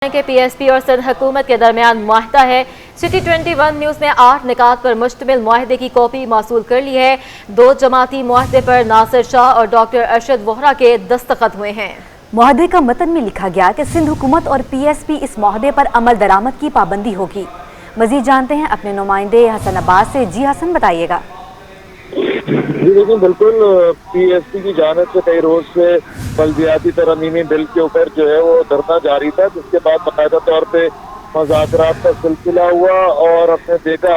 کہ P S P اور سندھ حکومت کے درمیان معاہدہ ہے۔ سٹی 21 نیوز نے 8 نکات پر مشتمل معاہدے کی کاپی موصول کر لی ہے۔ 2 جماعتی معاہدے پر ناصر شاہ اور ڈاکٹر ارشد ووہرا کے دستخط ہوئے ہیں۔ معاہدے کا متن میں لکھا گیا کہ سندھ حکومت اور پی ایس پی اس معاہدے پر عمل درآمد کی پابندی ہوگی۔ مزید جانتے ہیں اپنے نمائندے حسن عباس سے۔ جی حسن، بتائیے گا۔ جی دیکھیں، بالکل پی ایس پی کی جانب سے کئی روز سے بلدیاتی ترمیمی بل کے اوپر جو ہے وہ دھرنا جاری تھا، جس کے بعد باقاعدہ طور پہ مذاکرات کا سلسلہ ہوا اور ہم نے دیکھا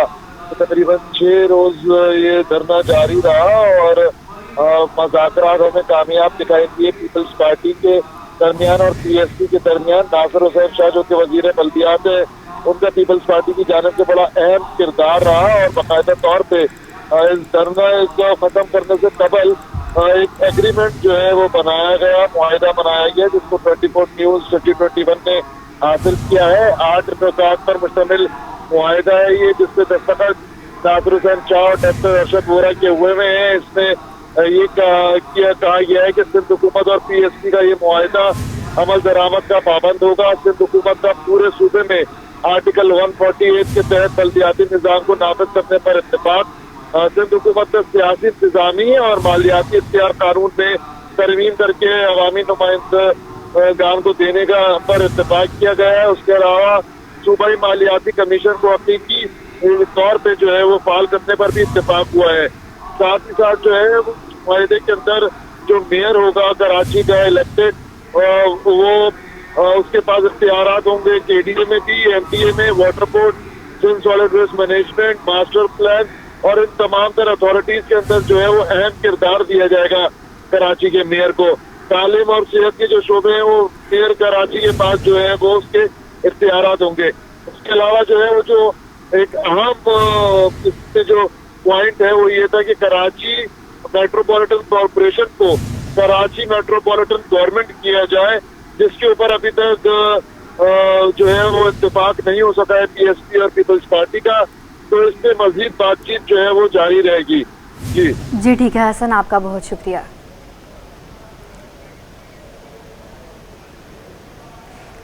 کہ تقریباً 6 روز یہ دھرنا جاری رہا اور مذاکرات ہمیں کامیاب دکھائی دیے پیپلز پارٹی کے درمیان اور پی ایس پی کے درمیان۔ ناصر حسین شاہ جو کہ وزیر بلدیات ہے، ان کا پیپلز پارٹی کی جانب سے بڑا اہم کردار رہا اور باقاعدہ طور پہ اس دھرنا کو ختم کرنے سے قبل ایک ایگریمنٹ جو ہے وہ بنایا گیا، معاہدہ بنایا گیا، جس کو 24 نیوز سٹی 21 نے حاصل کیا ہے۔ 8 نکات پر مشتمل معاہدہ ہے یہ، جس سے دستخط ناصر حسین شاہ اور ڈاکٹر ارشد ووہرا کے ہوئے ہیں۔ اس میں یہ کہا گیا ہے کہ سندھ حکومت اور پی ایس پی کا یہ معاہدہ عمل درآمد کا پابند ہوگا۔ سندھ حکومت کا پورے صوبے میں آرٹیکل 148 کے تحت بلدیاتی نظام کو نافذ کرنے پر اتفاق۔ سندھ حکومت کا سیاسی انتظامی اور مالیاتی اختیار قانون میں ترمیم کر کے عوامی نمائندگان کو دینے کا پر اتفاق کیا گیا ہے۔ اس کے علاوہ صوبائی مالیاتی کمیشن کو حقیقی طور پہ جو ہے وہ فعال کرنے پر بھی اتفاق ہوا ہے۔ ساتھ ہی ساتھ جو ہے معاہدے کے اندر جو میئر ہوگا کراچی کا الیکٹڈ، وہ اس کے پاس اختیارات ہوں گے کے ڈی اے میں بھی، ایم ڈی اے میں، water board, Sindh solid waste management, master plan اور ان تمام تر اتھارٹیز کے اندر جو ہے وہ اہم کردار دیا جائے گا کراچی کے میئر کو۔ تعلیم اور صحت کے جو شعبے ہیں وہ میئر کراچی کے پاس جو ہے وہ اس کے اختیارات ہوں گے۔ اس کے علاوہ جو ہے وہ جو ایک اہم اس میں جو پوائنٹ ہے وہ یہ تھا کہ کراچی میٹروپولیٹن کارپوریشن کو کراچی میٹروپولیٹن گورنمنٹ کیا جائے، جس کے اوپر ابھی تک جو ہے وہ اتفاق نہیں ہو سکا ہے پی ایس پی اور پیپلز پارٹی کا، تو اس سے مزید بات چیت جو ہے وہ جاری رہے گی۔ جی ٹھیک ہے حسن، آپ کا بہت شکریہ۔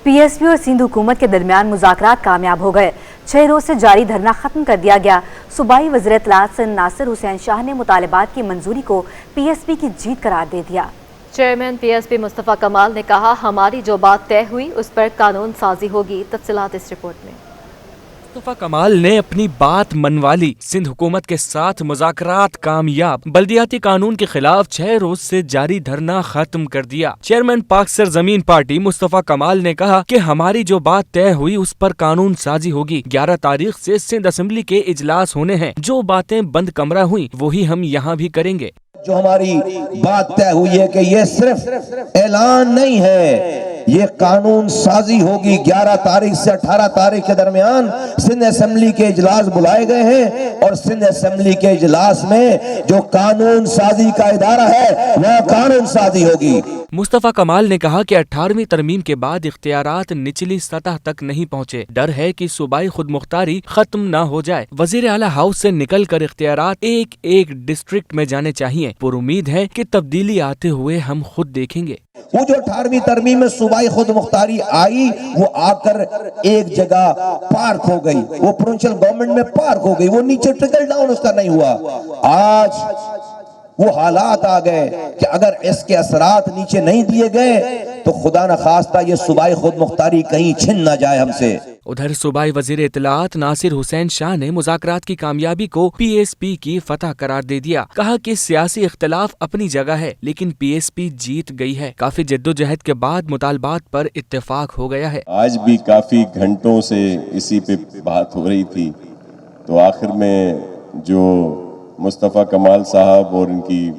پی ایس پی اور سندھ حکومت کے درمیان مذاکرات کامیاب ہو گئے۔ 6 روز سے جاری دھرنا ختم کر دیا گیا۔ صوبائی وزیر اطلاعات سندھ ناصر حسین شاہ نے مطالبات کی منظوری کو پی ایس پی کی جیت قرار دے دیا۔ چیئرمین پی ایس پی مصطفیٰ کمال نے کہا، ہماری جو بات طے ہوئی اس پر قانون سازی ہوگی۔ تفصیلات اس رپورٹ میں۔ مصطفیٰ کمال نے اپنی بات منوا لی۔ سندھ حکومت کے ساتھ مذاکرات کامیاب۔ بلدیاتی قانون کے خلاف 6 روز سے جاری دھرنا ختم کر دیا۔ چیئرمین پاک سرزمین پارٹی مصطفیٰ کمال نے کہا کہ ہماری جو بات طے ہوئی اس پر قانون سازی ہوگی۔ 11 تاریخ سے سندھ اسمبلی کے اجلاس ہونے ہیں۔ جو باتیں بند کمرہ ہوئیں وہی ہم یہاں بھی کریں گے۔ جو ہماری بات طے ہوئی ہے کہ یہ صرف اعلان نہیں ہے، یہ قانون سازی ہوگی۔ 11 تاریخ سے 18 تاریخ کے درمیان سندھ اسمبلی کے اجلاس بلائے گئے ہیں اور سندھ اسمبلی کے اجلاس میں جو قانون سازی کا ادارہ ہے وہ قانون سازی ہوگی۔ مصطفیٰ کمال نے کہا کہ 18ویں ترمیم کے بعد اختیارات نچلی سطح تک نہیں پہنچے۔ ڈر ہے کہ صوبائی خود مختاری ختم نہ ہو جائے۔ وزیر اعلیٰ ہاؤس سے نکل کر اختیارات ایک ایک ڈسٹرکٹ میں جانے چاہیے۔ پر امید ہے کہ تبدیلی آتے ہوئے ہم خود دیکھیں گے۔ وہ جو 18ویں ترمیم میں صوبائی خود مختاری آئی وہ آ کر ایک جگہ پارک ہو گئی، وہ پروونشل گورنمنٹ میں پارک ہو گئی، وہ نیچے ٹرکل ڈاؤن اس کا نہیں ہوا۔ آج وہ حالات آ گئے کہ اگر اس کے اثرات نیچے نہیں دیے گئے تو خدا نخواستہ یہ صوبائی خود مختاری کہیں چھن نہ جائے ہم سے۔ ادھر صوبائی وزیر اطلاعات ناصر حسین شاہ نے مذاکرات کی کامیابی کو پی ایس پی کی فتح قرار دے دیا۔ کہا کہ سیاسی اختلاف اپنی جگہ ہے لیکن پی ایس پی جیت گئی ہے۔ کافی جدوجہد کے بعد مطالبات پر اتفاق ہو گیا ہے۔ آج بھی کافی گھنٹوں سے اسی پہ بات ہو رہی تھی، تو آخر میں جو مصطفیٰ کمال صاحب اور ان کی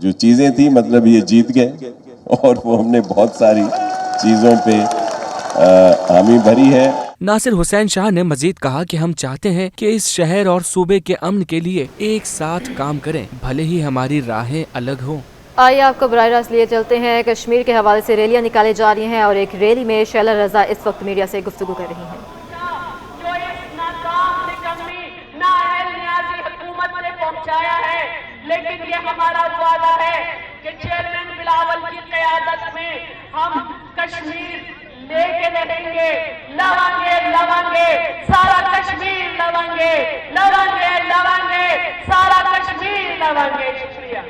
جو چیزیں تھی، مطلب یہ جیت گئے اور وہ ہم نے بہت ساری چیزوں پہ حامی بھری ہے۔ ناصر حسین شاہ نے مزید کہا کہ ہم چاہتے ہیں کہ اس شہر اور صوبے کے امن کے لیے ایک ساتھ کام کریں، بھلے ہی ہماری راہیں الگ ہوں۔ آئیے آپ کو براہ راست لیے چلتے ہیں۔ کشمیر کے حوالے سے ریلیاں نکالی جا رہی ہیں اور ایک ریلی میں شیلا رضا اس وقت میڈیا سے گفتگو کر رہی ہیں۔ لیکن یہ ہمارا وعدہ ہے کہ چیئرمین بلاول کی قیادت میں ہم کشمیر لے کے رہیں گے، لوانگے لوانگے سارا کشمیر لوانگے، لوانگے لوانگے سارا کشمیر لوانگے۔ شکریہ۔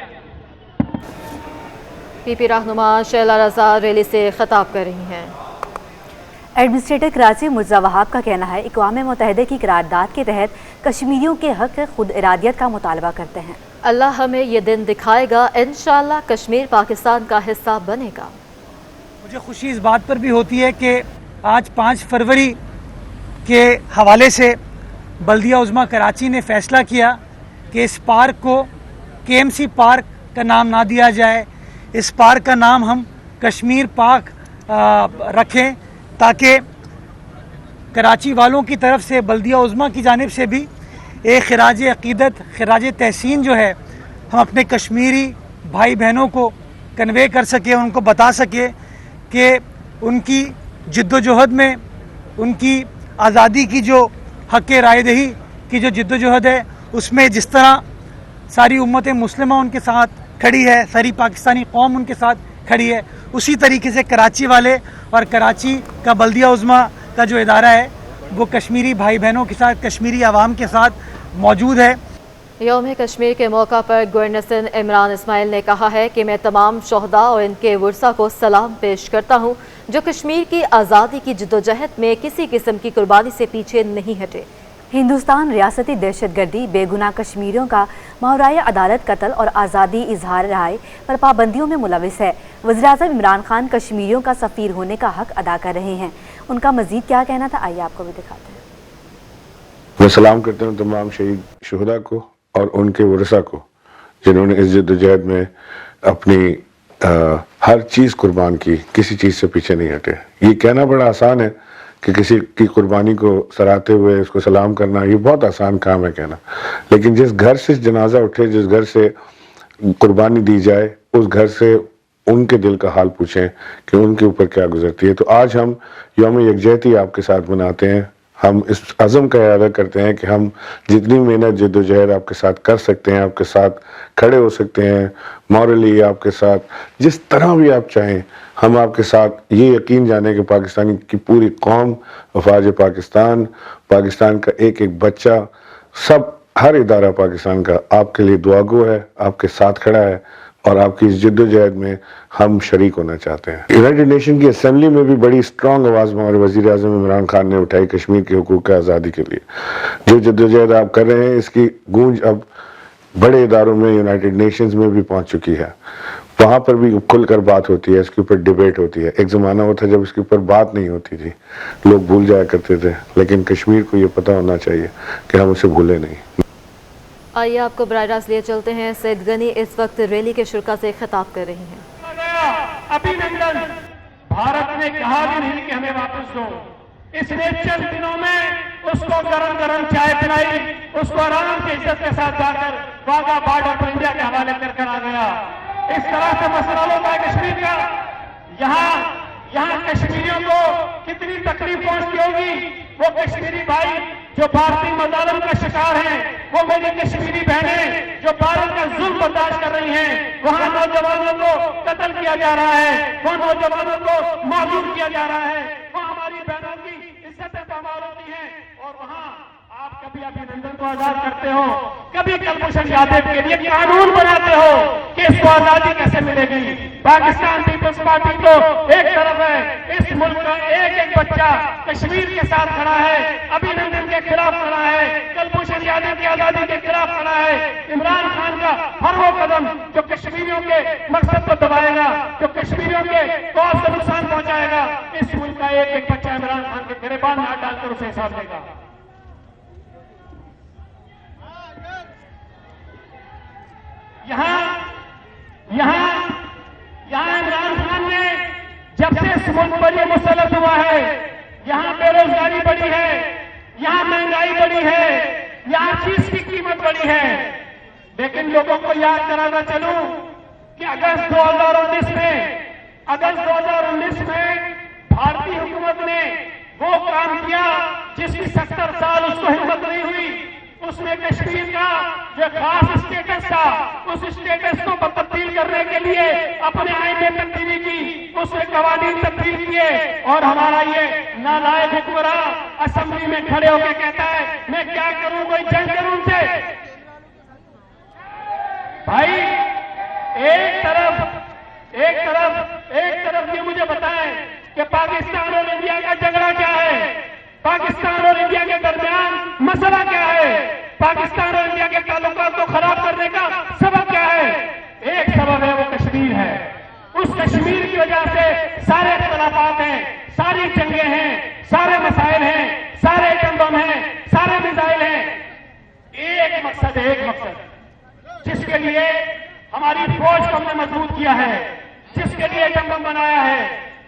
پی پی رہنما شیلا رضا ریلی سے خطاب کر رہی ہیں۔ ایڈمنسٹریٹر کراچی مرزا وہاب کا کہنا ہے اقوام متحدہ کی قرارداد کے تحت کشمیریوں کے حق خود ارادیت کا مطالبہ کرتے ہیں۔ اللہ ہمیں یہ دن دکھائے گا، انشاءاللہ کشمیر پاکستان کا حصہ بنے گا۔ مجھے خوشی اس بات پر بھی ہوتی ہے کہ آج 5 فروری کے حوالے سے بلدیہ عظمیٰ کراچی نے فیصلہ کیا کہ اس پارک کو KMC پارک کا نام نہ دیا جائے، اس پارک کا نام ہم کشمیر پارک رکھیں، تاکہ کراچی والوں کی طرف سے بلدیہ عظمیٰ کی جانب سے بھی ایک خراج عقیدت، خراج تحسین جو ہے ہم اپنے کشمیری بھائی بہنوں کو کنوے کر سکیں، ان کو بتا سکیں کہ ان کی جد و جہد میں، ان کی آزادی کی جو حق رائے دہی کی جو جد و جہد ہے، اس میں جس طرح ساری امت مسلمہ ان کے ساتھ کھڑی ہے، ساری پاکستانی قوم ان کے ساتھ کھڑی ہے، اسی طریقے سے کراچی والے اور کراچی کا بلدیہ عظمیٰ کا جو ادارہ ہے وہ کشمیری بھائی بہنوں کے ساتھ، کشمیری عوام کے ساتھ موجود ہے۔ یوم کشمیر کے موقع پر گورنر سندھ عمران اسماعیل نے کہا ہے کہ میں تمام شہداء اور ان کے ورثاء کو سلام پیش کرتا ہوں جو کشمیر کی آزادی کی جدوجہد میں کسی قسم کی قربانی سے پیچھے نہیں ہٹے۔ ہندوستان ریاستی دہشت گردی، بے گناہ کشمیریوں کا ماورائے عدالت قتل اور آزادی اظہار رائے پر پابندیوں میں ملوث ہے۔ وزیراعظم عمران خان کشمیریوں کا سفیر ہونے کا حق ادا کر رہے ہیں۔ ان کا مزید کیا کہنا تھا، آئیے آپ کو بھی دکھاتے ہیں۔ میں سلام کرتا ہوں تمام شہید شہداء کو اور ان کے ورثاء کو جنہوں نے اس جدوجہد میں اپنی ہر چیز قربان کی، کسی چیز سے پیچھے نہیں ہٹے۔ یہ کہنا بڑا آسان ہے کہ کسی کی قربانی کو سراہتے ہوئے اس کو سلام کرنا، یہ بہت آسان کام ہے کہنا، لیکن جس گھر سے جنازہ اٹھے، جس گھر سے قربانی دی جائے، اس گھر سے ان کے دل کا حال پوچھیں کہ ان کے اوپر کیا گزرتی ہے۔ تو آج ہم یوم یکجہتی آپ کے ساتھ مناتے ہیں۔ ہم اس عزم کا اعادہ کرتے ہیں کہ ہم جتنی محنت جد و جہد آپ کے ساتھ کر سکتے ہیں، آپ کے ساتھ کھڑے ہو سکتے ہیں، مورلی آپ کے ساتھ جس طرح بھی آپ چاہیں، ہم آپ کے ساتھ یہ یقین جانیں کہ پاکستانی کی پوری قوم، افواج پاکستان، پاکستان کا ایک ایک بچہ، سب ہر ادارہ پاکستان کا آپ کے لیے دعا گو ہے، آپ کے ساتھ کھڑا ہے، اور آپ کی اس جد و جہد میں ہم شریک ہونا چاہتے ہیں۔ یونائیٹڈ نیشن کی اسمبلی میں بھی بڑی اسٹرانگ آواز ہمارے وزیر اعظم عمران خان نے اٹھائی کشمیر کے حقوق کی آزادی کے لیے۔ جو جد و جہد آپ کر رہے ہیں، اس کی گونج اب بڑے اداروں میں، یونائیٹڈ نیشنز میں بھی پہنچ چکی ہے۔ وہاں پر بھی کھل کر بات ہوتی ہے، اس کے اوپر ڈیبیٹ ہوتی ہے۔ ایک زمانہ وہ تھا جب اس کے اوپر بات نہیں ہوتی تھی، لوگ بھول جایا کرتے تھے، لیکن کشمیر کو یہ پتہ ہونا چاہیے کہ ہم اسے بھولے نہیں۔ آئیے آپ کو براہ راست لیے چلتے ہیں۔ سید غنی اس وقت ریلی کے شرکا سے خطاب کر رہی ہیں۔ ابھی نندن بھارت نے کہا بھی نہیں کہ ہمیں واپس دو، اس نے چند دنوں میں اس کو گرم گرم چائے پلائی، اس کو آرام کی عزت کے ساتھ جا کر واگا بارڈر پر انڈیا کے حوالے کر آ گیا۔ اس طرح سے مسئلہ ہوتا ہے کشمیر کا۔ یہاں کشمیریوں کو کتنی تکلیف پہنچتی ہوگی، وہ کشمیری بھائی جو بھارتی مظالم کا شکار ہیں، وہ میری کشمیری بہنیں جو بھارت کا ظلم برداشت کر رہی ہیں، وہاں نوجوانوں کو قتل کیا جا رہا ہے، وہ نوجوانوں کو معذور کیا جا رہا ہے، وہ ہماری بہنوں کی عزتیں پامال ہوتی ہیں، اور وہاں آپ کبھی ابھینندن کو آزاد کرتے ہو، کبھی کلبھوشن یادو کے لیے قانون بناتے ہو کہ اس کو آزادی کیسے ملے گی۔ پاکستان پیپلز پارٹی تو ایک طرف ہے، اس ملک کا ایک ایک بچہ کشمیر کے ساتھ کھڑا ہے، ابھینندن کے خلاف کھڑا ہے، کلبھوشن یادو کی آزادی کے خلاف کھڑا ہے۔ عمران خان کا ہر وہ قدم جو کشمیریوں کے مقصد کو دبائے گا، جو کشمیریوں کے قوم کو نقصان پہنچائے گا، اس ملک کا ایک ایک بچہ عمران خان کے گریبان میں ہاتھ ڈال کر اسے حساب دے گا۔ یہاں عمران خان نے جب سے اس ملک پر یہ مسلط ہوا ہے، یہاں بے روزگاری بڑی ہے، یہاں مہنگائی بڑی ہے، یہاں چیز کی قیمت بڑی ہے، لیکن لوگوں کو یاد کرانا چلوں کہ اگست 2019 میں بھارتی حکومت نے وہ کام کیا جس کی 70 سال اس کو ہمت نہیں ہوئی۔ उसमें कश्मीर का जो खास स्टेटस था उस स्टेटस को तब्दील करने के लिए अपने आईन में तब्दीली की, उसमें कवानीन तब्दील किए, और हमारा ये नालायक हुक्मरान असेंबली में खड़े होकर कहता है मैं क्या करूं, कोई जंग करूं उनसे। भाई एक तरफ ये मुझे बताएं कि पाकिस्तान और इंडिया का झगड़ा क्या है, पाकिस्तान और इंडिया के दरमियान मसला क्या है, पाकिस्तान और इंडिया के ताल्लुकात को खराब करने का सबब क्या है। एक सबब है वो कश्मीर है। उस कश्मीर की वजह से सारे इख्तलाफात हैं, सारी जंगें हैं, सारे मसाइल हैं, सारे एटम बम हैं, सारे मिसाइल हैं। एक मकसद है, एक मकसद जिसके लिए हमारी फौज को हमने मजबूत किया है, जिसके लिए एटम बम बनाया है,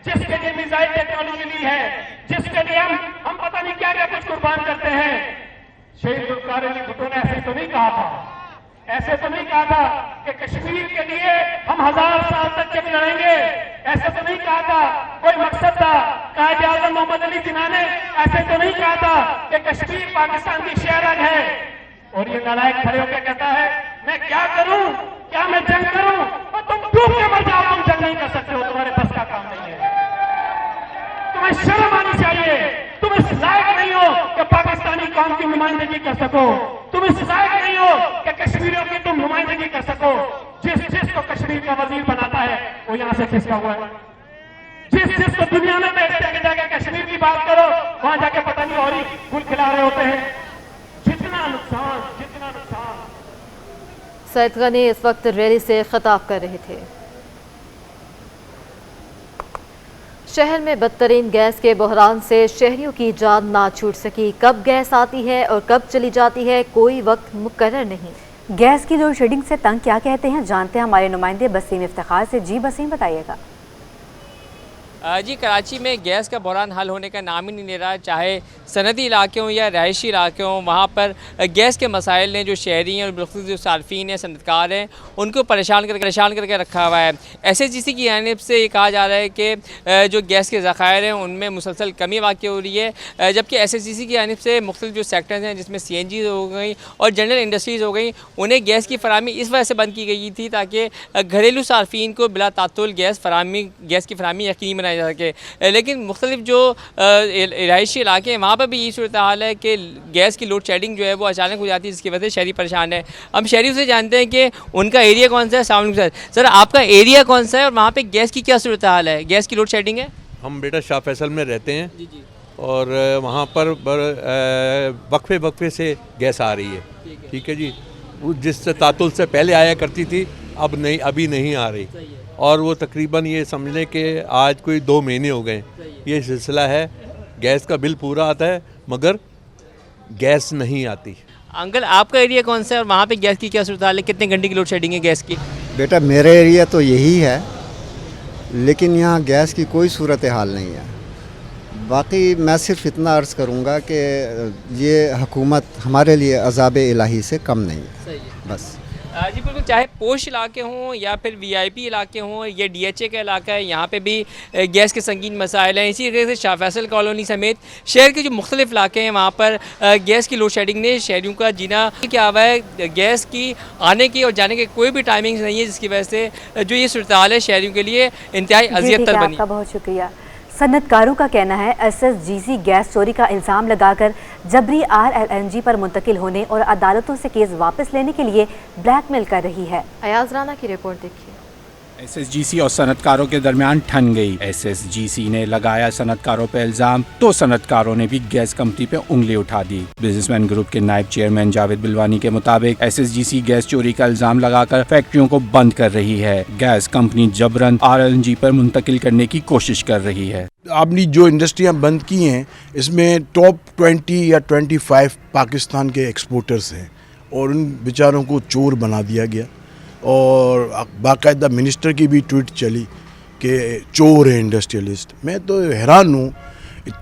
जिसके लिए मिसाइल टेक्नोलॉजी ली है, जिसके लिए हम पता नहीं क्या क्या कुछ कुर्बान करते हैं। शहीद जुल्फ़िकार अली भुट्टो ने ऐसे तो नहीं कहा था, ऐसे तो नहीं कहा था कि कश्मीर के लिए हम 1000 साल तक जंग लड़ेंगे, ऐसे तो नहीं कहा था, कोई मकसद था। कायद आज़म मोहम्मद अली जिन्ना ने ऐसे तो नहीं कहा था कि कश्मीर पाकिस्तान की शहरग है। और ये नालायक खड़े होकर कहता है मैं क्या करूं, क्या मैं जंग करूं, और तुम डूब के मर जाओ, तुम जंग नहीं कर सकते हो, तुम्हारे बस का काम नहीं है। तुम्हें शर्म आनी चाहिए, तुम इस लायक नहीं हो कि पाकिस्तानी कौम की नुमाइंदगी कर सको, तुम इस लायक नहीं हो कि कश्मीरियों की तुम नुमाइंदगी कर सको। जिस को कश्मीर का वजीर बनाता है वो यहां से खिसका हुआ है। जिस को दुनिया में बैठते हैं जाके कश्मीर की बात करो, वहां जाके पता नहीं और ही फूल खिला रहे होते हैं। जितना नुकसान सैयद गनी इस वक्त रैली से खिताब कर रहे थे। शहर में बदतरीन गैस के बहरान से शहरियों की जान ना छूट सकी। कब गैस आती है और कब चली जाती है कोई वक्त मुकर्रर नहीं। गैस की लोड शेडिंग से तंग क्या कहते हैं, जानते हैं हमारे नुमाइंदे बसीम इफ्तिखार से। जी बसीम, बताइएगा। जी, कराची में गैस का बहरान हल होने का नाम ही नहीं ले रहा। चाहे सनदी इलाके हों या रहायशी इलाके हों, वहाँ पर गैस के मसाइल ने जो शहरी हैं और बिल्कुल जो सार्फिन हैं, सनतकार हैं, उनको परेशान करके रखा हुआ है। SSGC की जानिब से ये कहा जा रहा है कि जो गैस के ज़खायर हैं उनमें मुसलसल कमी वाक़ई हो रही है, जबकि SSGC की जानिब से मुख्तलिफ जो सेक्टर्स हैं जिसमें CNG हो गई और जनरल इंडस्ट्रीज़ हो गई, उन्हें गैस की फराहमी इस वजह से बंद की गई थी ताकि घरेलू सार्फिन को बिला तातुल गैस की फराहमी यकीनी बनाई जा सके। लेकिन मुख्तलिफ जो रहायशी इलाके हैं वहाँ पर भी यही सूरत हाल है कि गैस की लोड शेडिंग जो है वो अचानक हो जाती है, जिसकी वजह से शहरी परेशान है। हम शहरियों से जानते हैं कि उनका एरिया कौन सा है। अस्सलाम वालेकुम सर, आपका एरिया कौन सा है और वहाँ पर गैस की क्या सूरत हाल है, गैस की लोड शेडिंग है? हम बेटा शाह फैसल में रहते हैं जी। और वहाँ पर वक्फे से गैस आ रही है, ठीक है जी। जिस तातुल से पहले आया करती थी अभी नहीं आ रही, और वो तकरीबन ये समझ लें कि आज कोई 2 महीने हो गए ये सिलसिला है। गैस का बिल पूरा आता है मगर गैस नहीं आती। अंकल, आपका एरिया कौन सा है और वहाँ पे गैस की क्या सूरत हाल है, कितने घंटे की लोड शेडिंग है गैस की? बेटा मेरा एरिया तो यही है, लेकिन यहाँ गैस की कोई सूरत हाल नहीं है। बाकी मैं सिर्फ इतना अर्ज़ करूँगा कि ये हुकूमत हमारे लिए अज़ाब इलाही से कम नहीं है, बस। जी बिल्कुल, चाहे पोश इलाके हों या फिर VIP इलाके हों, ये DHA का इलाका है, यहाँ पे भी गैस के संगीन मसाइल हैं। इसी तरीके से शाह फैसल कॉलोनी समेत शहर के जो मुख्तलिफ इलाके हैं वहाँ पर गैस की लोड शेडिंग ने शहरियों का जीना क्या हुआ है। गैस की आने की और जाने की कोई भी टाइमिंग नहीं है, जिसकी वजह से जो ये सूरत हाल है शहरियों के लिए इंतहाई अज़ियत तर बनी। बहुत शुक्रिया। सनतकारों का कहना है SSGC गैस चोरी का इल्ज़ाम लगाकर जबरी RLNG पर मुंतकिल होने और अदालतों से केस वापस लेने के लिए ब्लैकमेल कर रही है। अयाज राना की रिपोर्ट देखिए। SSGC और सनतकारों के दरमियान ठन गई। SSGC ने लगाया सनतकारों पर इल्जाम तो सनतकारों ने भी गैस कंपनी पे उंगली उठा दी। बिजनेसमैन ग्रुप के नायब चेयरमैन जावेद बिलवानी के मुताबिक SSGC गैस चोरी का इल्जाम लगाकर फैक्ट्रियों को बंद कर रही है। गैस कंपनी जबरन RLNG पर मुंतकिल करने की कोशिश कर रही है। आपने जो इंडस्ट्रियां बंद की हैं इसमें टॉप 20 या 25 पाकिस्तान के एक्सपोर्टर्स हैं और उन बेचारों को चोर बना दिया गया। और बाकायदा मिनिस्टर की भी ट्वीट चली कि चोर है इंडस्ट्रियलिस्ट। मैं तो हैरान हूँ,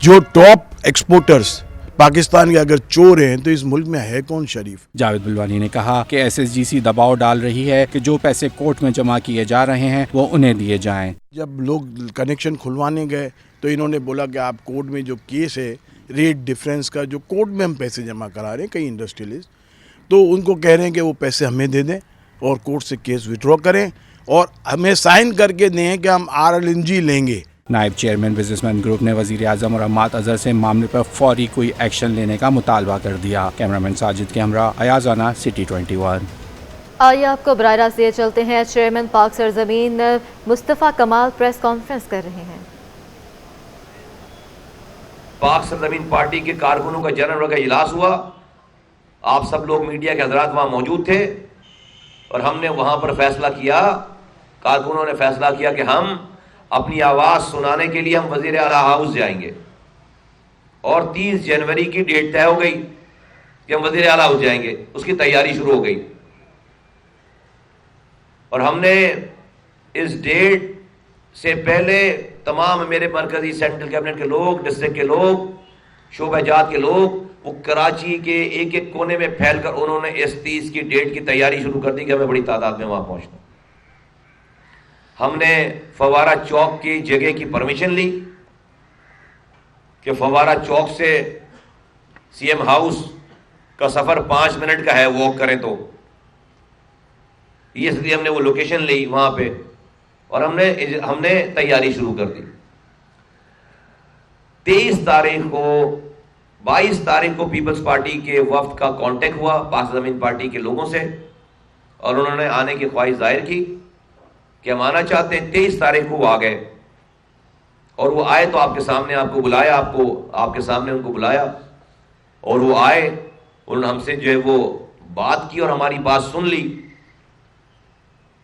जो टॉप एक्सपोर्टर्स पाकिस्तान के अगर चोर हैं तो इस मुल्क में है कौन शरीफ। जावेद बिलवानी ने कहा कि SSGC दबाव डाल रही है कि जो पैसे कोर्ट में जमा किए जा रहे हैं वो उन्हें दिए जाएं। जब लोग कनेक्शन खुलवाने गए तो इन्होंने बोला कि आप कोर्ट में जो केस है रेट डिफरेंस का, जो कोर्ट में हम पैसे जमा करा रहे हैं कई इंडस्ट्रियलिस्ट, तो उनको कह रहे हैं कि वो पैसे हमें दे दें और कोर्ट से केस विड्रॉ करें और हमें साइन करके दें कि हम RLNG लेंगे। नायब चेयरमैन बिजनेसमैन ग्रुप ने वजीर आजम और अम्मात अजहर से मामले पर फौरी कोई एक्शन लेने का मुतालबा कर दिया। कैमरामैन साजिद के हमरा अयाजाना, सिटी 21। आइए आपको बराह रास्त लिए चलते हैं। चेयरमैन पाक सरजमीन मुस्तफ़ा कमाल प्रेस कॉन्फ्रेंस कर रहे हैं। पाक सरजमीन पार्टी के कारकुनों का जनरल का इजलास हुआ, आप सब लोग मीडिया के हजरात वहाँ मौजूद थे और हमने वहाँ पर फैसला किया, कारकुनों ने फैसला किया कि हम अपनी आवाज़ सुनाने के लिए हम वज़ीर आला हाउस जाएंगे और 30 जनवरी की डेट तय हो गई कि हम वज़ीर आला हाउस जाएंगे। उसकी तैयारी शुरू हो गई और हमने इस डेट से पहले तमाम मेरे मरकजी सेंट्रल कैबिनेट के लोग, डिस्ट्रिक्ट के लोग, शोबाजात के लोग, वो कराची के एक एक कोने में फैलकर उन्होंने इस 30 की डेट की तैयारी शुरू कर दी कि हमें बड़ी तादाद में वहाँ पहुँचना। हमने फवारा चौक की जगह की परमिशन ली कि फवारा चौक से CM हाउस का सफ़र 5 मिनट का है, वॉक करें तो ये, इसलिए हमने वो लोकेशन ली वहाँ पे और हमने तैयारी शुरू कर दी। 23 तारीख को 22 तारीख को पीपल्स पार्टी के वफ्द का कांटेक्ट हुआ पाक ज़मीन पार्टी के लोगों से और उन्होंने आने की ख्वाहिश जाहिर की कि हम आना चाहते हैं। 23 तारीख को वो आ गए और वो आए तो आपके सामने आपको बुलाया, आपके सामने उनको बुलाया और वो आए, उन्होंने हमसे जो है वो बात की और हमारी बात सुन ली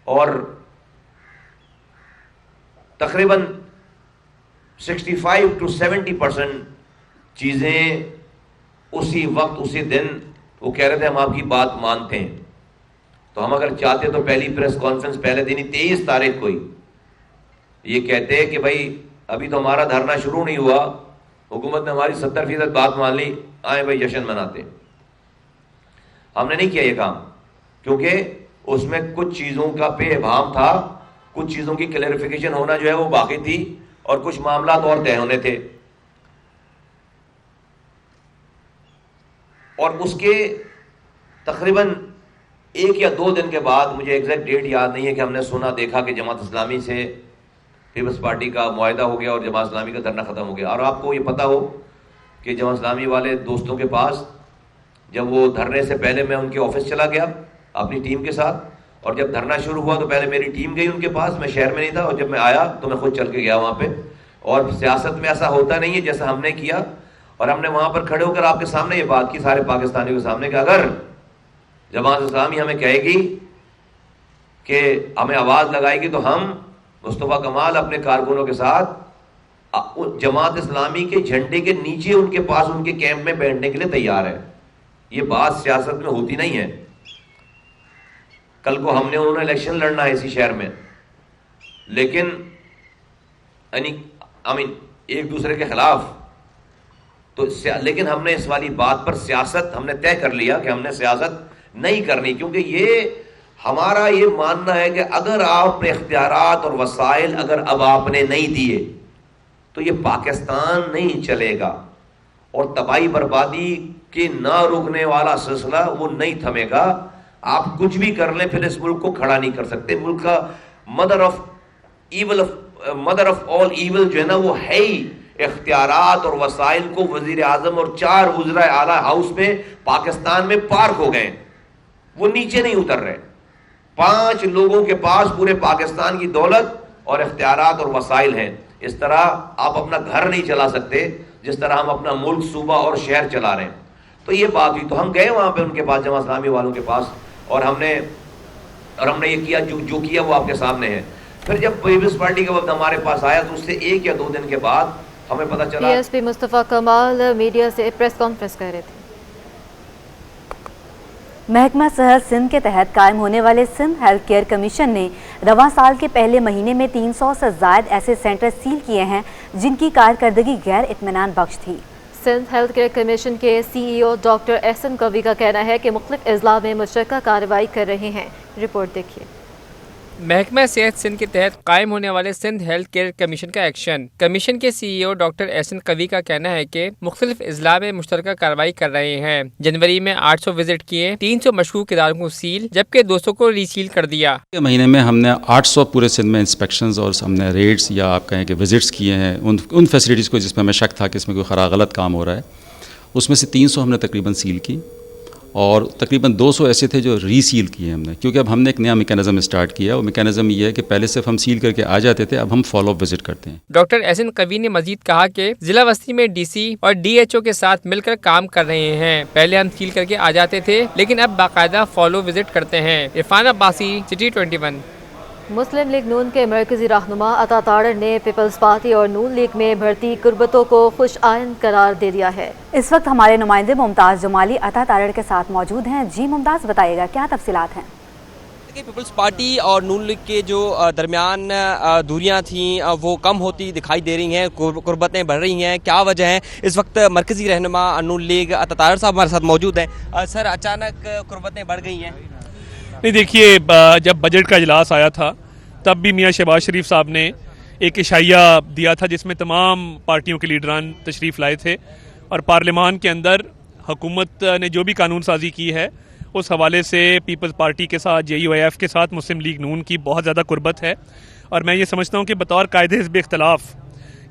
और तकरीबन 65 to 70% चीज़ें उसी वक्त उसी दिन वो कह रहे थे हम आपकी बात मानते हैं। तो हम अगर चाहते तो पहली प्रेस कॉन्फ्रेंस पहले दिन ही 23 तारीख को ही ये कहते हैं कि भाई अभी तो हमारा धरना शुरू नहीं हुआ, हुकूमत ने हमारी 70% बात मान ली, आए भाई जश्न मनाते। हमने नहीं किया ये काम क्योंकि उसमें कुछ चीज़ों का पेभाम था, कुछ चीज़ों की क्लैरिफिकेशन होना जो है वो बाकी थी और कुछ मामला और तय होने थे। और उसके तकरीबन 1 या 2 दिन के बाद, मुझे एग्जैक्ट डेट याद नहीं है, कि हमने सुना देखा कि जमात इस्लामी से पीपल्स पार्टी का मुआहदा हो गया और जमात इस्लामी का धरना ख़त्म हो गया। और आपको ये पता हो कि जमात इस्लामी वाले दोस्तों के पास जब वो धरने से पहले मैं उनके ऑफिस चला गया अपनी टीम के साथ, और जब धरना शुरू हुआ तो पहले मेरी टीम गई उनके पास, मैं शहर में नहीं था, और जब मैं आया तो मैं खुद चल के गया वहाँ पे। और सियासत में ऐसा होता नहीं है जैसा हमने किया, और हमने वहाँ पर खड़े होकर आपके सामने ये बात की सारे पाकिस्तानियों के सामने कि अगर जमात इस्लामी हमें कहेगी कि हमें आवाज़ लगाएगी तो हम मुस्तफ़ा कमाल अपने कारकुनों के साथ जमात इस्लामी के झंडे के नीचे उनके पास उनके कैंप में बैठने के लिए तैयार है। ये बात सियासत में होती नहीं है। कल को हमने उन्होंने इलेक्शन लड़ना है इसी शहर में, लेकिन एक दूसरे के खिलाफ, तो लेकिन हमने इस वाली बात पर सियासत हमने तय कर लिया कि हमने सियासत नहीं करनी, क्योंकि ये हमारा ये मानना है कि अगर आपने इख्तियारात और वसाइल अगर अब आपने नहीं दिए तो ये पाकिस्तान नहीं चलेगा और तबाही बर्बादी के ना रुकने वाला सिलसिला वो नहीं थमेगा। आप कुछ भी कर लें फिर इस मुल्क को खड़ा नहीं कर सकते। मुल्क का मदर ऑफ ऑल ईविल जो है ना वो है ही इख्तियारात और वसाइल को वजीर आजम और 4 वज़ीर आला हाउस में पाकिस्तान में पार्क हो गए, वो नीचे नहीं उतर रहे। 5 लोगों के पास पूरे पाकिस्तान की दौलत और इख्तियारात और वसाइल हैं। इस तरह आप अपना घर नहीं चला सकते जिस तरह हम अपना मुल्क, सूबा और शहर चला रहे हैं। तो ये बात हुई, तो हम गए वहाँ पे उनके पास, जमात इस्लामी वालों के पास, और हमने ये किया जो किया वो आपके सामने है। फिर जब पीपल्स पार्टी का वक्त हमारे पास आया तो उससे 1 या 2 दिन के बाद हमें पता चला। DSP मुस्तफ़ा कमाल मीडिया से प्रेस कॉन्फ्रेंस कर रहे थे। महकमा सेहत सिंध के तहत कायम होने वाले सिंध हेल्थ केयर कमीशन ने रवां साल के पहले महीने में 300 से ज़ायद ऐसे सेंटर सील किए हैं जिनकी कारकर्दगी गैर इत्मीनान बख्श थी। सिंध हेल्थ केयर कमीशन के CEO डॉक्टर एहसन कवी का कहना है कि मुख्तलिफ अजला में मुश्तरका कार्रवाई कर रहे हैं। रिपोर्ट देखिए। महकमा सेहत सिंध के तहत कायम होने वाले सिंध हेल्थ केयर कमीशन का एक्शन। कमीशन के CEO डॉक्टर एहसन कवी का कहना है कि मुख्तलिफ अजला में मुश्तरका कार्रवाई कर रहे हैं। जनवरी में 800 विजिट किए, 300 मशकूक इदारों को सील, जबकि 200 को रीसील कर दिया। महीने में हमने 800 पूरे सिंध में इंस्पेक्शंस और हमने रेड्स या आप कहें कि विजिट्स किए हैं उन फैसिलिटीज़ को जिसमें हमें शक था कि इसमें कोई गलत काम हो रहा है। उसमें से 300 हमने तकरीबन सील की और तकरीबन 200 ऐसे थे जो रीसील किए हमने, क्योंकि अब हमने एक नया मैकेनिज्म स्टार्ट किया। वो मैकेनिज्म ये है कि पहले सिर्फ हम सील करके आ जाते थे, अब हम फॉलो अप विजिट करते हैं। डॉक्टर एहसन कवी ने मजीद कहा कि जिला वस्ती में DC और DHO के साथ मिलकर काम कर रहे हैं। पहले हम सील करके आ जाते थे, लेकिन अब बाकायदा फॉलो विजिट करते हैं। इरफान अब्बासी, सिटी 21। मुस्लिम लीग नून के मरकजी रहनुमा अता तारड़ ने पीपल्स पार्टी और नून लीग में भर्ती कुर्बतों को खुश आइंद करार दे दिया है। इस वक्त हमारे नुमाइंदे मुमताज़ जमाली अता तारड़ के साथ मौजूद हैं। जी मुमताज़, बताइएगा क्या तफसीलात हैं? पीपल्स पार्टी और नून लीग के जो दरमियान दूरियां थीं वो कम होती दिखाई दे रही हैं, कुर्बतें बढ़ रही हैं। क्या वजह है? इस वक्त मरकजी रहनुमा नून लीग अता तारड़ साहब हमारे साथ मौजूद हैं। सर, अचानक कुर्बतें बढ़ गई हैं? नहीं, देखिए, जब बजट का इजलास आया था तब भी मियाँ शहबाज शरीफ साहब ने एक इशाइया दिया था जिसमें तमाम पार्टियों के लीडरान तशरीफ़ लाए थे और पार्लियामान के अंदर हुकूमत ने जो भी कानून साजी की है उस हवाले से पीपल्स पार्टी के साथ JUIF के साथ मुस्लिम लीग नून की बहुत ज़्यादा कुर्बत है। और मैं ये समझता हूँ कि बतौर कायदे हिज़्ब इख्तलाफ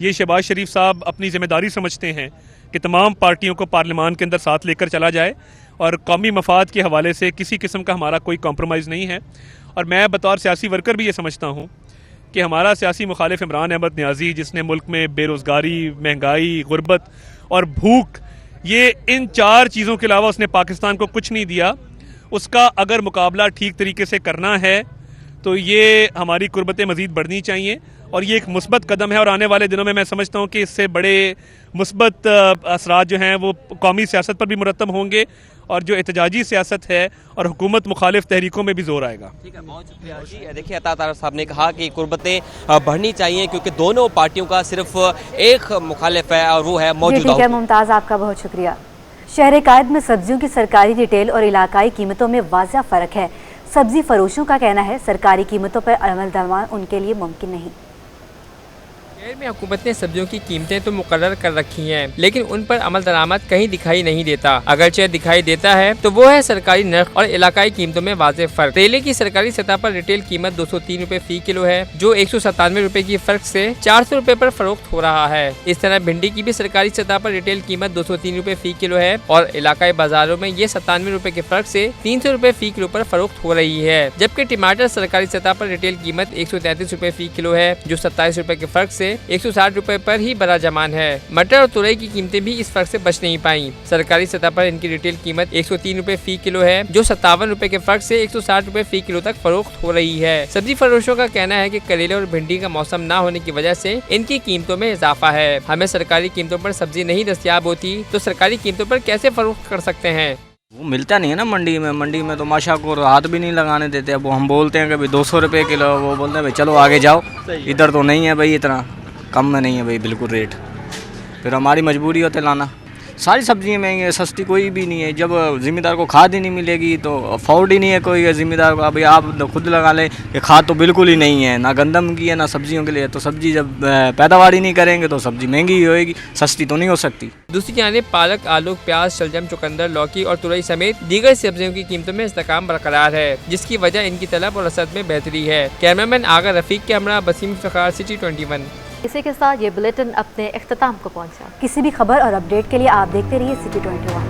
ये शहबाज शरीफ साहब अपनी ज़िम्मेदारी समझते हैं कि तमाम पार्टियों को पार्लियामान के अंदर साथ लेकर चला जाए और कौमी मफाद के हवाले से किसी किस्म का हमारा कोई कॉम्प्रोमाइज़ नहीं है। और मैं बतौर सियासी वर्कर भी ये समझता हूँ कि हमारा सियासी मुखालिफ इमरान अहमद नियाज़ी, जिसने मुल्क में बेरोज़गारी, महंगाई, गुर्बत और भूख, ये इन 4 चीज़ों के अलावा उसने पाकिस्तान को कुछ नहीं दिया, उसका अगर मुकाबला ठीक तरीके से करना है तो ये हमारी कुर्बतें मज़ीद बढ़नी चाहिए और ये एक मुस्बत कदम है। और आने वाले दिनों में मैं समझता हूँ कि इससे बड़े मुस्बत असरात जो हैं वो कौमी सियासत पर भी मुरतब होंगे और जो एहतजाजी सियासत है और हुकूमत मुखालिफ तहरीकों में भी जोर आएगा। ठीक है, बहुत शुक्रिया जी। देखिए, अता तारड़ साहब ने कहा कि कुर्बतें बढ़नी चाहिए क्योंकि दोनों पार्टियों का सिर्फ एक मुखालिफ है और वो है मौजूदा। ठीक है मुमताज़, आपका बहुत शुक्रिया। शहर कायद में सब्जियों की सरकारी रिटेल और इलाकाई कीमतों में वाज़ह फ़र्क है। सब्जी फरोशों का कहना है सरकारी कीमतों पर अमल दरमान उनके लिए मुमकिन नहीं। शहर में हुकूमत ने सब्जियों की कीमतें तो मुकर्रर कर रखी हैं, लेकिन उन पर अमल दरामद कहीं दिखाई नहीं देता। अगरचे दिखाई देता है तो वो है सरकारी नर्ख और इलाकाई कीमतों में वाज़ेह फर्क। तेले की सरकारी सतह पर रिटेल कीमत 203 रुपए फी किलो है, जो 197 रुपए की फर्क से 400 रुपए पर फरोख्त हो रहा है। इस तरह भिंडी की भी सरकारी सतह पर रिटेल कीमत 203 रुपए फी किलो है और इलाकाई बाजारों में ये 97 रुपए के फर्क से 300 रुपए फी किलो पर फरोख्त हो रही है। जबकि टमाटर सरकारी सतह पर रिटेल कीमत 133 रुपए फी किलो है, जो 27 रुपए के फर्क से 160 रुपए पर ही बरा जमान है। मटर और तुरई की कीमतें भी इस फर्क से बच नहीं पाई। सरकारी सतह पर इनकी रिटेल कीमत 103 रुपए फी किलो है, जो 57 रुपए के फर्क से 160 रुपए फी किलो तक फरोख्त हो रही है। सब्जी फरोशों का कहना है कि करेले और भिंडी का मौसम न होने की वजह से इनकी कीमतों में इजाफा है। हमें सरकारी कीमतों पर सब्जी नहीं दस्तयाब होती तो सरकारी कीमतों पर कैसे फरोख्त कर सकते हैं? वो मिलता नहीं है ना मंडी में तो माशा को हाथ भी नहीं लगाने देते। अब हम बोलते हैं कि भाई 200 रुपये किलो, वो बोलते हैं भाई चलो आगे जाओ, इधर तो नहीं है भाई, इतना कम में नहीं है भाई बिल्कुल रेट। फिर हमारी मजबूरी होती है लाना। सारी सब्जियाँ महंगी है, सस्ती कोई भी नहीं है। जब ज़िम्मेदार को खाद ही नहीं मिलेगी तो अफोर्ड ही नहीं है कोई ज़िम्मेदार को। अभी आप खुद लगा लें कि खाद तो बिल्कुल ही नहीं है, ना गंदम की है ना सब्जियों के लिए। तो सब्जी जब पैदावार ही नहीं करेंगे तो सब्जी महंगी ही होएगी, सस्ती तो नहीं हो सकती। दूसरी जानिब पालक, आलू, प्याज, शलजम, चुकंदर, लौकी और तुरई समेत दीगर सब्जियों की कीमतों में इस्तेकाम बरकरार है, जिसकी वजह इनकी तलब और रसद में बेहतरी है। कैमरामैन आगा रफीक के हमरा बसीम इफ्तिखार, सिटी 21। इसी के साथ ये बुलेटिन अपने इख्तिताम को पहुंचा। किसी भी खबर और अपडेट के लिए आप देखते रहिए सिटी 21।